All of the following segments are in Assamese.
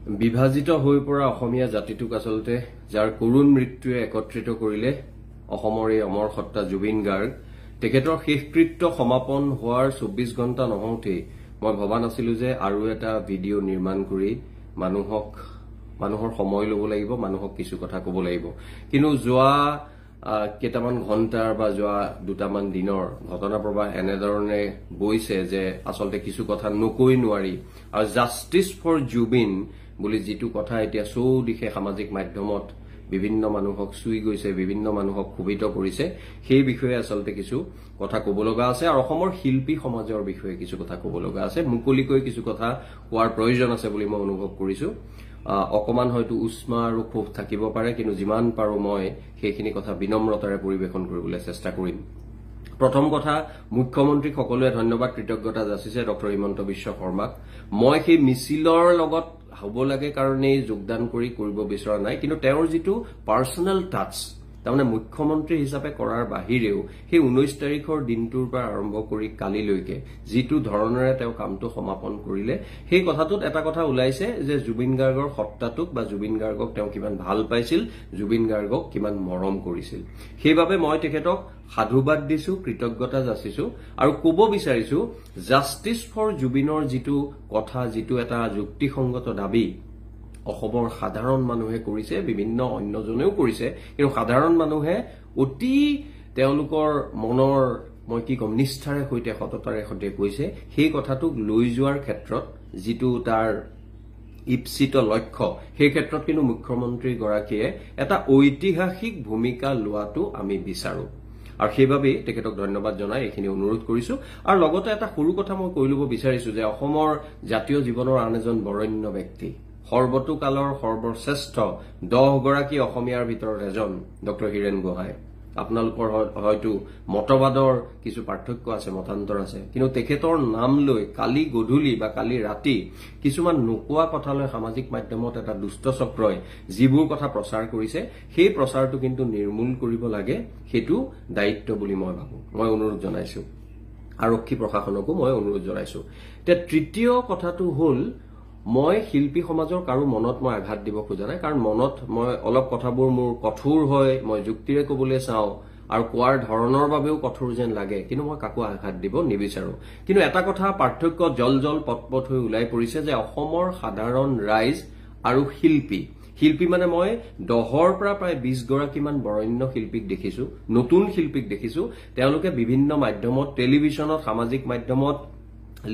বিভাজিত হৈ পৰা অসমীয়া জাতিটোক আচলতে যাৰ কৰুণ মৃত্যুৱে একত্ৰিত কৰিলে অসমৰ এই অমৰ সত্তা জুবিন গাৰ্গ তেখেতৰ শেষকৃত্য সমাপন হোৱাৰ 24 ঘণ্টা নহওঁতেই মই ভবা নাছিলো যে আৰু এটা ভিডিঅ' নিৰ্মাণ কৰি মানুহৰ সময় ল'ব লাগিব, মানুহক কিছু কথা ক'ব লাগিব। কিন্তু যোৱা কেইটামান ঘণ্টাৰ বা যোৱা দুটামান দিনৰ ঘটনা প্ৰবাহ এনেধৰণে বৈছে যে আচলতে কিছু কথা নকৈ নোৱাৰি। আৰু জাষ্টিছ ফৰ জুবিন বুলি যিটো কথা এতিয়া চৌদিশে সামাজিক মাধ্যমত বিভিন্ন মানুহক চুই গৈছে, বিভিন্ন মানুহক ক্ষোভিত কৰিছে, সেই বিষয়ে আচলতে কিছু কথা ক'ব লগা আছে। আৰু অসমৰ শিল্পী সমাজৰ বিষয়ে কিছু কথা ক'ব লগা আছে, মুকলিকৈ কিছু কথা কোৱাৰ প্ৰয়োজন আছে বুলি মই অনুভৱ কৰিছো। অকমান হয়তো উষ্মা আৰু ক্ষোভ থাকিব পাৰে, কিন্তু যিমান পাৰো মই সেইখিনি কথা বিনম্ৰতাৰে পৰিৱেশন কৰিবলৈ চেষ্টা কৰিম। প্ৰথম কথা, মুখ্যমন্ত্ৰীক সকলোৱে ধন্যবাদ কৃতজ্ঞতা যাচিছে ডক্টৰ হিমন্ত বিশ্ব শৰ্মাক। মই সেই মিছিলৰ লগত হ'ব লাগে কাৰণেই যোগদান কৰিব বিচৰা নাই, কিন্তু তেওঁৰ যিটো পাৰ্চনেল টাচ, তাৰমানে মুখ্যমন্ত্ৰী হিচাপে কৰাৰ বাহিৰেও সেই 19 তাৰিখৰ দিনটোৰ পৰা আৰম্ভ কৰি কালিলৈকে যিটো ধৰণেৰে তেওঁ কামটো সমাপন কৰিলে, সেই কথাটোত এটা কথা ওলাইছে যে জুবিন গাৰ্গৰ সত্তাটোক বা জুবিন গাৰ্গক তেওঁ কিমান ভাল পাইছিল, জুবিন গাৰ্গক কিমান মৰম কৰিছিল। সেইবাবে মই তেখেতক সাধুবাদ দিছো, কৃতজ্ঞতা যাচিছো আৰু ক'ব বিচাৰিছো জাষ্টিছ ফৰ জুবিনৰ যিটো কথা, যিটো এটা যুক্তিসংগত দাবী অসমৰ সাধাৰণ মানুহে কৰিছে, বিভিন্ন অন্যজনেও কৰিছে, কিন্তু সাধাৰণ মানুহে অতি তেওঁলোকৰ মনৰ মই কি কম নিষ্ঠাৰে সৈতে সততাৰে সৈতে কৈছে, সেই কথাটোক লৈ যোৱাৰ ক্ষেত্ৰত যিটো তাৰ ইপ্সিত লক্ষ্য, সেই ক্ষেত্ৰত কিন্তু মুখ্যমন্ত্ৰীগৰাকীয়ে এটা ঐতিহাসিক ভূমিকা লোৱাটো আমি বিচাৰো। আৰু সেইবাবেই তেখেতক ধন্যবাদ জনাই এইখিনি অনুৰোধ কৰিছো। আৰু লগতে এটা সৰু কথা মই কৈ ল'ব বিচাৰিছো যে অসমৰ জাতীয় জীৱনৰ আন এজন বৰেণ্য ব্যক্তি, সৰ্বতোকালৰ সৰ্বশ্ৰেষ্ঠ 10 গৰাকী অসমীয়াৰ ভিতৰত এজন ডক্টৰ হীৰেন গোহাঁই। আপোনালোকৰ হয়তো মতবাদৰ কিছু পাৰ্থক্য আছে, মতান্তৰ আছে, কিন্তু তেখেতৰ নাম লৈ কালি গধূলি বা কালি ৰাতি কিছুমান নোকোৱা কথালৈ সামাজিক মাধ্যমত এটা দুষ্ট চক্ৰই যিবোৰ কথা প্ৰচাৰ কৰিছে, সেই প্ৰচাৰটো কিন্তু নিৰ্মূল কৰিব লাগে। সেইটো দায়িত্ব বুলি মই ভাবো। মই অনুৰোধ জনাইছো, আৰক্ষী প্ৰশাসনকো মই অনুৰোধ জনাইছো। এতিয়া তৃতীয় কথাটো হ'ল, মই শিল্পী সমাজৰ কাৰো মনত মই আঘাত দিব খোজা নাই, কাৰণ মনত মই অলপ কথাবোৰ মোৰ কঠোৰ হয়, মই যুক্তিৰে ক'বলৈ চাওঁ আৰু কোৱাৰ ধৰণৰ বাবেও কঠোৰ যেন লাগে, কিন্তু মই কাকো আঘাত দিব নিবিচাৰো। কিন্তু এটা কথা পাৰ্থক্য জল পটপট হৈ ওলাই পৰিছে যে অসমৰ সাধাৰণ ৰাইজ আৰু শিল্পী মানে মই 10ৰ পৰা প্ৰায় 20 গৰাকীমান বৰেণ্য শিল্পীক দেখিছো, নতুন শিল্পীক দেখিছো। তেওঁলোকে বিভিন্ন মাধ্যমত, টেলিভিছনত, সামাজিক মাধ্যমত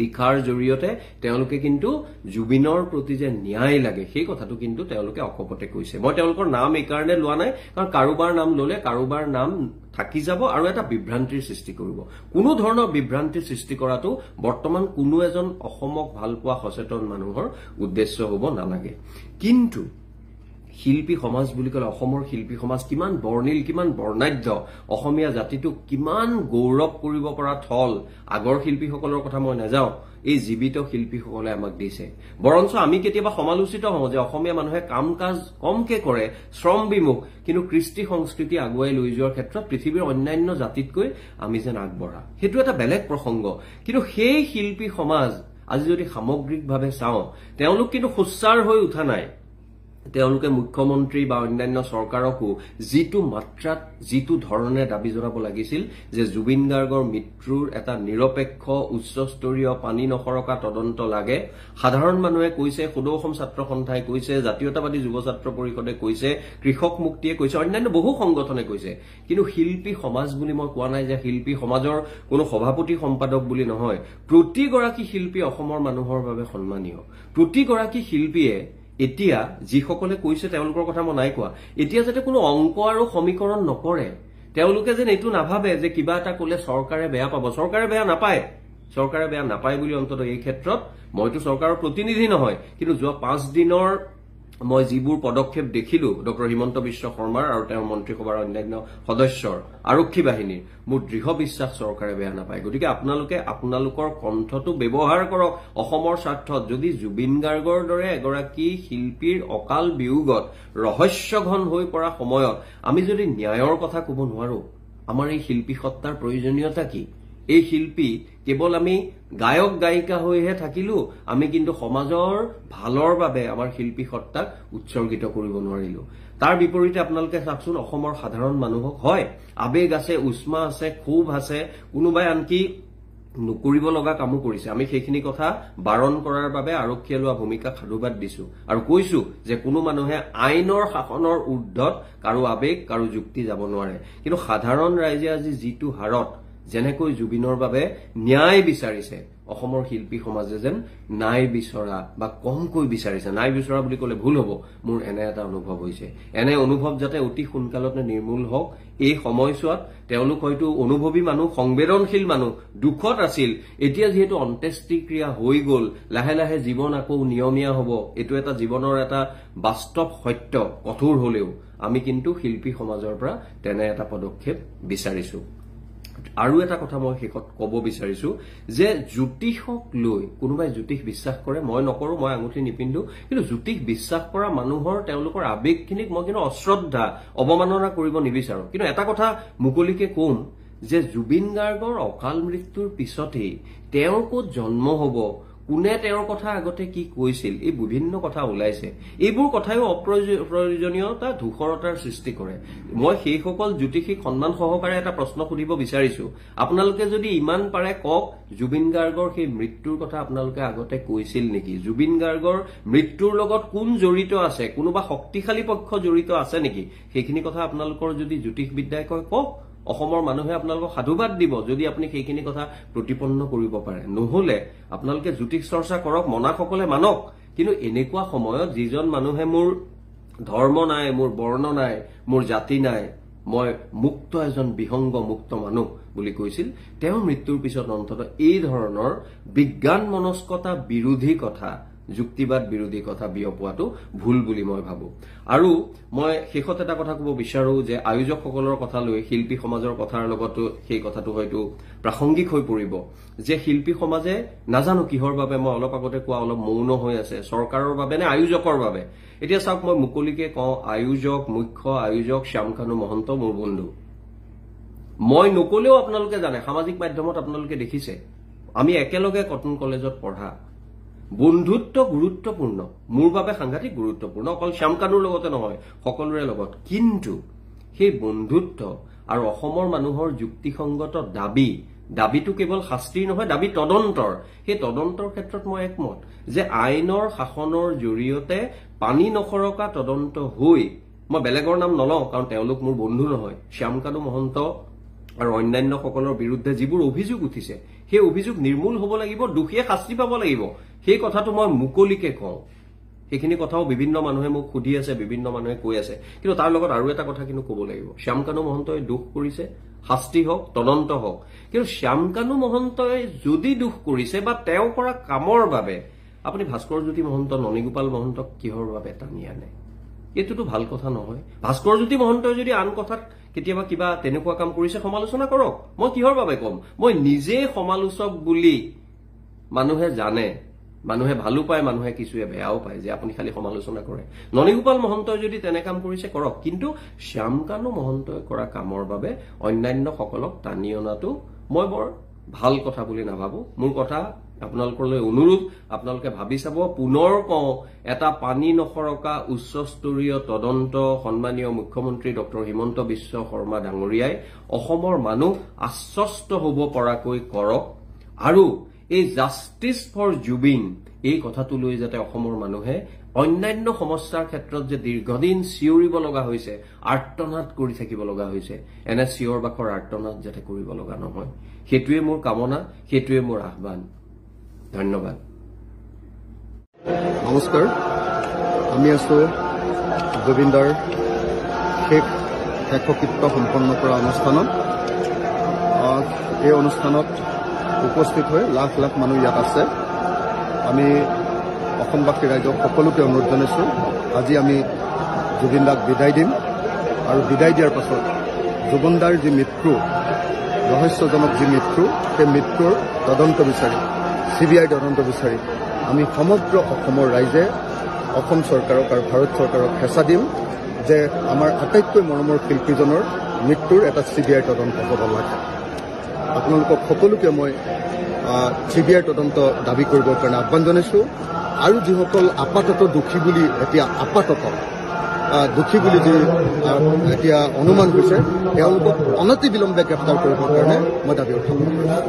লিখাৰ জৰিয়তে তেওঁলোকে কিন্তু জুবিনৰ প্ৰতি যে ন্যায় লাগে সেই কথাটো কিন্তু তেওঁলোকে অকপতে কৈছে। মই তেওঁলোকৰ নাম এইকাৰণে লোৱা নাই, কাৰণ কাৰোবাৰ নাম ললে কাৰোবাৰ নাম থাকি যাব আৰু এটা বিভ্ৰান্তিৰ সৃষ্টি কৰিব। কোনো ধৰণৰ বিভ্ৰান্তিৰ সৃষ্টি কৰাটো বৰ্তমান কোনো এজন অসমক ভাল পোৱা সচেতন মানুহৰ উদ্দেশ্য হ'ব নালাগে। কিন্তু শিল্পী সমাজ বুলি ক'লে অসমৰ শিল্পী সমাজ কিমান বৰ্ণিল, কিমান বৰ্ণাঢ্য, অসমীয়া জাতিটোক কিমান গৌৰৱ কৰিব পৰা থল। আগৰ শিল্পীসকলৰ কথা মই নাযাওঁ, এই জীৱিত শিল্পীসকলে আমাক দিছে। বৰঞ্চ আমি কেতিয়াবা সমালোচিত হওঁ যে অসমীয়া মানুহে কাম কাজ কমকে কৰে, শ্ৰম বিমুখ, কিন্তু কৃষ্টি সংস্কৃতি আগুৱাই লৈ যোৱাৰ ক্ষেত্ৰত পৃথিৱীৰ অন্যান্য জাতিতকৈ আমি যেন আগবঢ়া। সেইটো এটা বেলেগ প্ৰসংগ। কিন্তু সেই শিল্পী সমাজ আজি যদি সামগ্ৰিকভাৱে চাওঁ, তেওঁলোক কিন্তু সোচ্চাৰ হৈ উঠা নাই। তেওঁলোকে মুখ্যমন্ত্ৰী বা অন্যান্য চৰকাৰকো যিটো মাত্ৰাত, যিটো ধৰণে দাবী জনাব লাগিছিল যে জুবিন গাৰ্গৰ মৃত্যুৰ এটা নিৰপেক্ষ উচ্চস্তৰীয় পানী নসৰকা তদন্ত লাগে, সাধাৰণ মানুহে কৈছে, সদৌ অসম ছাত্ৰ সন্থাই কৈছে, জাতীয়তাবাদী যুৱ ছাত্ৰ পৰিষদে কৈছে, কৃষক মুক্তিয়ে কৈছে, অন্যান্য বহু সংগঠনে কৈছে। কিন্তু শিল্পী সমাজ বুলি মই কোৱা নাই যে শিল্পী সমাজৰ কোনো সভাপতি সম্পাদক বুলি নহয়। প্ৰতিগৰাকী শিল্পী অসমৰ মানুহৰ বাবে সন্মানীয়। প্ৰতিগৰাকী শিল্পীয়ে এতিয়া যিসকলে কৈছে তেওঁলোকৰ কথা মই নাই কোৱা, এতিয়া যাতে কোনো অংক আৰু সমীকৰণ নকৰে, তেওঁলোকে যেন এইটো নাভাবে যে কিবা এটা কলে চৰকাৰে বেয়া পাব। চৰকাৰে বেয়া নাপায় বুলি অন্তত এই ক্ষেত্ৰত মইতো চৰকাৰৰ প্ৰতিনিধি নহয়, কিন্তু যোৱা 5 দিনৰ মই যিবোৰ পদক্ষেপ দেখিলো ডক্টৰ হিমন্ত বিশ্ব শৰ্মাৰ আৰু তেওঁৰ মন্ত্ৰীসভাৰ অন্যান্য সদস্যৰ, আৰক্ষী বাহিনীৰ, মোৰ দৃঢ় বিশ্বাস চৰকাৰে বেয়া নাপায়। গতিকে আপোনালোকে আপোনালোকৰ কণ্ঠটো ব্যৱহাৰ কৰক অসমৰ স্বাৰ্থত। যদি জুবিন গাৰ্গৰ দৰে এগৰাকী শিল্পীৰ অকাল বিয়োগত ৰহস্যঘন হৈ পৰা সময়ত আমি যদি ন্যায়ৰ কথা ক'ব নোৱাৰো, আমাৰ এই শিল্পী সত্তাৰ প্ৰয়োজনীয়তা কি? এই শিল্পী কেৱল আমি গায়ক গায়িকা হৈহে থাকিলো, আমি কিন্তু সমাজৰ ভালৰ বাবে আমাৰ শিল্পী সত্তাক উৎসৰ্গিত কৰিব নোৱাৰিলো। তাৰ বিপৰীতে আপোনালোকে চাওকচোন, অসমৰ সাধাৰণ মানুহক হয় আবেগ আছে, উষ্মা আছে, ক্ষোভ আছে, কোনোবাই আনকি নকৰিব লগা কামো কৰিছে। আমি সেইখিনি কথা বাৰণ কৰাৰ বাবে আৰক্ষীয়ে লোৱা ভূমিকাক সাধুবাদ দিছো আৰু কৈছো যে কোনো মানুহে আইনৰ শাসনৰ ঊৰ্ধত কাৰো আবেগ, কাৰো যুক্তি যাব নোৱাৰে। কিন্তু সাধাৰণ ৰাইজে আজি যিটো হাৰত যেনেকৈ জুবিনৰ বাবে ন্যায় বিচাৰিছে, অসমৰ শিল্পী সমাজে যেন নাই বিচৰা বা কমকৈ বিচাৰিছে। নাই বিচৰা বুলি ক'লে ভুল হ'ব, মোৰ এনে এটা অনুভৱ হৈছে। এনে অনুভৱ যাতে অতি সোনকালতে নিৰ্মূল হওক। এই সময়ছোৱাত তেওঁলোক হয়তো অনুভৱী মানুহ, সংবেদনশীল মানুহ, দুখত আছিল। এতিয়া যিহেতু অন্ত্যেষ্টিক্ৰিয়া হৈ গ'ল, লাহে লাহে জীৱন আকৌ নিয়মীয়া হ'ব, এইটো এটা জীৱনৰ এটা বাস্তৱ সত্য, কঠোৰ হলেও আমি কিন্তু শিল্পী সমাজৰ পৰা তেনে এটা পদক্ষেপ বিচাৰিছো। আৰু এটা কথা মই শেষত ক'ব বিচাৰিছো যে জ্যোতিষক লৈ কোনোবাই জ্যোতিষ বিশ্বাস কৰে, মই নকৰো, মই আঙুঠি নিপিন্ধো, কিন্তু জ্যোতিষ বিশ্বাস কৰা মানুহৰ তেওঁলোকৰ আবেগখিনিক মই কিন্তু অশ্ৰদ্ধা, অৱমাননা কৰিব নিবিচাৰো। কিন্তু এটা কথা মুকলিকে কম যে জুবিন গাৰ্গৰ অকাল মৃত্যুৰ পিছতেই তেওঁৰ ক'ত জন্ম হ'ব, কোনে তেওঁৰ কথা আগতে কি কৈছিল, এই বিভিন্ন কথা ওলাইছে। এইবোৰ কথাইও অপ্ৰয়োজনীয়তা, ধূসৰতাৰ সৃষ্টি কৰে। মই সেইসকল জ্যোতিষীক সন্মান সহকাৰে এটা প্ৰশ্ন সুধিব বিচাৰিছো, আপোনালোকে যদি ইমান পাৰে কওক, জুবিন গাৰ্গৰ সেই মৃত্যুৰ কথা আপোনালোকে আগতে কৈছিল নেকি? জুবিন গাৰ্গৰ মৃত্যুৰ লগত কোন জড়িত আছে, কোনোবা শক্তিশালী পক্ষ জড়িত আছে নেকি? সেইখিনি কথা আপোনালোকৰ যদি জ্যোতিষবিদ্যাই কয় কওক, অসমৰ মানুহে আপোনালোকক সাধুবাদ দিব যদি আপুনি সেইখিনি কথা প্ৰতিপন্ন কৰিব পাৰে। নহলে আপোনালোকে জ্যোতিষ চৰ্চা কৰক, মনাসকলে মানক, কিন্তু এনেকুৱা সময়ত যিজন মানুহে মোৰ ধৰ্ম নাই, মোৰ বৰ্ণ নাই, মোৰ জাতি নাই, মই মুক্ত এজন বিহংগ মুক্ত মানুহ বুলি কৈছিল, তেওঁৰ মৃত্যুৰ পিছত অন্তত এই ধৰণৰ বিজ্ঞান মনস্কতা বিৰোধী কথা, যুক্তিবাদ বিৰোধী কথা বিয়পোৱাটো ভুল বুলি মই ভাবো। আৰু মই শেষত এটা কথা ক'ব বিচাৰো যে আয়োজকসকলৰ কথা লৈ শিল্পী সমাজৰ কথাৰ লগতো সেই কথাটো হয়তো প্ৰাসংগিক হৈ পৰিব যে শিল্পী সমাজে নাজানো কিহৰ বাবে, মই অলপ আগতে কোৱা অলপ মৌন হৈ আছে, চৰকাৰৰ বাবে নে আয়োজকৰ বাবে। এতিয়া চাওক, মই মুকলিকে কওঁ, আয়োজক, মুখ্য আয়োজক শ্যামকানু মহন্ত মোৰ বন্ধু। মই নকলেও আপোনালোকে জানে, সামাজিক মাধ্যমত আপোনালোকে দেখিছে, আমি একেলগে কটন কলেজত পঢ়া। বন্ধুত্ব গুৰুত্বপূৰ্ণ, মোৰ বাবে সাংঘাতিক গুৰুত্বপূৰ্ণ, অকল শ্যামকানুৰ লগতে নহয়, সকলোৰে লগত। কিন্তু সেই বন্ধুত্ব আৰু অসমৰ মানুহৰ যুক্তিসংগত দাবীটো কেৱল শাস্তিৰ নহয়, দাবী তদন্তৰ। সেই তদন্তৰ ক্ষেত্ৰত মই একমত যে আইনৰ শাসনৰ জৰিয়তে পানী নসৰকা তদন্ত হৈ, মই বেলেগৰ নাম নলওঁ কাৰণ তেওঁলোক মোৰ বন্ধু নহয়, শ্যামকানু মহন্ত আৰু অন্যান্যসকলৰ বিৰুদ্ধে যিবোৰ অভিযোগ উঠিছে সেই অভিযোগ নিৰ্মূল হ'ব লাগিব, দোষীয়ে শাস্তি পাব লাগিব। সেই কথাটো মই মুকলিকে কওঁ। সেইখিনি কথাও বিভিন্ন মানুহে মোক সুধি আছে, বিভিন্ন মানুহে কৈ আছে। কিন্তু তাৰ লগত আৰু এটা কথা কিন্তু ক'ব লাগিব, শ্যামকানু মহন্তই দোষ কৰিছে, শাস্তি হওক, তদন্ত হওক। কিন্তু শ্যামকানু মহন্তই যদি দোষ কৰিছে বা তেওঁ কৰা কামৰ বাবে আপুনি ভাস্কৰজ্যোতি মহন্ত, ননীগোপাল মহন্তক কিহৰ বাবে টানি আনে? এইটোতো ভাল কথা নহয়। ভাস্কৰজ্যোতি মহন্তই যদি আন কথাত কেতিয়াবা কিবা তেনেকুৱা কাম কৰিছে সমালোচনা কৰক, মই কিহৰ বাবে কম? মই নিজে সমালোচক বুলি মানুহে জানে, মানুহে ভালো পায়, মানুহে কিছুৱে বেয়াও পায় যে আপুনি খালি সমালোচনা কৰে। ননীগোপাল মহন্তই যদি তেনে কাম কৰিছে কৰক, কিন্তু শ্যামকানু মহন্তই কৰা কামৰ বাবে অন্যান্যসকলক টানি অনাটো মই বৰ ভাল কথা বুলি নাভাবো। মোৰ কথা আপোনালোকলৈ অনুৰোধ, আপোনালোকে ভাবি চাব। পুনৰ কওঁ, এটা পানী নসৰকা উচ্চস্তৰীয় তদন্ত সন্মানীয় মুখ্যমন্ত্ৰী ডক্টৰ হিমন্ত বিশ্ব শৰ্মা ডাঙৰীয়াই অসমৰ মানুহ আশ্বস্ত হ'ব পৰাকৈ কৰক। আৰু এই জাষ্টিছ ফৰ জুবিন, এই কথাটো লৈ যাতে অসমৰ মানুহে অন্যান্য সমস্যাৰ ক্ষেত্ৰত যে দীৰ্ঘদিন চিঞৰিব লগা হৈছে, আৰ্তনাদ কৰি থাকিব লগা হৈছে, এনে চিঞৰ বাখৰ আৰ্তনাদ যাতে কৰিব লগা নহয়, সেইটোৱে মোৰ কামনা, সেইটোৱে মোৰ আহ্বান। ধন্যবাদ। নমস্কাৰ, আমি আছো জুবিনদাৰ শেষকৃত্য সম্পন্ন কৰা অনুষ্ঠানত। এই অনুষ্ঠানত উপস্থিত হৈ লাখ লাখ মানুহ ইয়াত আছে। আমি অসমবাসী ৰাইজক সকলোকে অনুৰোধ জনাইছোঁ, আজি আমি জুবিনদাক বিদায় দিম আৰু বিদায় দিয়াৰ পাছত জুবিনদাৰ যি মৃত্যু, ৰহস্যজনক যি মৃত্যু, সেই মৃত্যুৰ তদন্ত বিচাৰি, CBI তদন্ত বিচাৰি আমি সমগ্ৰ অসমৰ ৰাইজে অসম চৰকাৰক আৰু ভাৰত চৰকাৰক হেঁচা দিম যে আমাৰ আটাইতকৈ মৰমৰ শিল্পীজনৰ মৃত্যুৰ এটা CBI তদন্ত হ'ব লাগে। আপোনালোকক সকলোকে মই CBI তদন্ত দাবী কৰিবৰ কাৰণে আহ্বান জনাইছোঁ আৰু যিসকল আপাতত দোষী বুলি এতিয়া দোষী বুলি যি এতিয়া অনুমান হৈছে তেওঁলোকক অনতিবিলম্বে গ্ৰেপ্তাৰ কৰিবৰ কাৰণে মই দাবী উত্থাপন কৰিছোঁ।